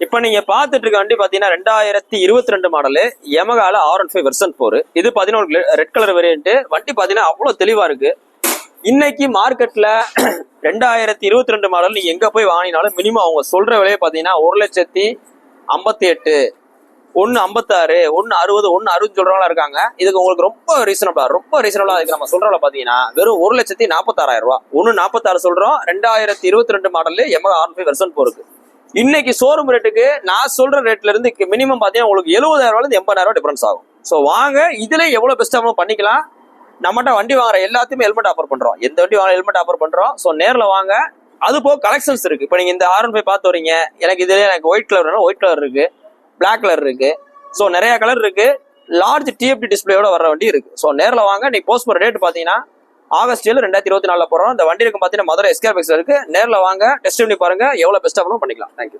இப்ப நீங்க பாத்துட்டு இருக்க வண்டி பாத்தீங்கன்னா 2022 மாடலு யமகால R15 வெர்சன் 4. இது 11 ரெட் கலர் வேரியன்ட். வண்டி பாத்தீங்கன்னா அவ்வளவு தெளிவா இருக்கு. இன்னைக்கு மார்க்கெட்ல 2022 மாடல் நீங்க எங்க போய் வாங்கினாலும் மினிமம் அவங்க சொல்ற விலையை பாத்தீங்கன்னா 1,58,000, 1,56, 1,60, 1,60 சொல்றவங்களா இருக்காங்க. இதுக்கு உங்களுக்கு ரொம்ப ரீசனபிளா இருக்கு. நம்ம சொல்றவங்கள பாத்தீங்கன்னா வெறும் 1,46,000 ரூபாய். 1,46 சொல்றோம். 2022 மாடல் யமகா R15 வெர்சன் 4. இன்னைக்கு ஷோரூம் ரேட்டுக்கு நான் சொல்ற ரேட்ல இருந்து மினிமம் பாத்தீங்கன்னா உங்களுக்கு 70,000 ரூபாயில இருந்து 80,000 டிஃபரன்ஸ் ஆகும். சோ வாங்க, இதுல எவ்வளவு பெஸ்டா பண்ணிக்கலாம். நம்மகிட்ட வண்டி வாங்குற எல்லாத்தையுமே ஹெல்மெட் ஆஃபர் பண்றோம். எந்த வண்டி வாங்க ஹெல்மெட் ஆஃபர் பண்றோம். சோ நேர்ல வாங்க. அது போக கலெக்ஷன்ஸ் இருக்கு. இப்ப நீங்க இந்த R15 பார்த்து வரீங்க, எனக்கு இதுல எனக்கு ஒயிட் கலர் வேணும், ஒயிட் கலர் இருக்கு, பிளாக் கலர் இருக்கு. சோ நிறைய கலர் இருக்கு. லார்ஜ் டிஎஃப்டி டிஸ்பிளேயோட வர வண்டி இருக்கு. சோ நேர்ல வாங்க. நீ போஸ்ட் போற டேட் பாத்தீங்கன்னா ஆகஸ்ட் 7, 2024 போறோம். இந்த வண்டி இருக்கு பாத்தீங்கன்னா மதுரை SKFX இருக்கு. நேர்ல வாங்க, டெஸ்ட் பண்ணி பாருங்க, எவ்வளவு பெஸ்டா பண்ணிக்கலாம். தேங்க்யூ.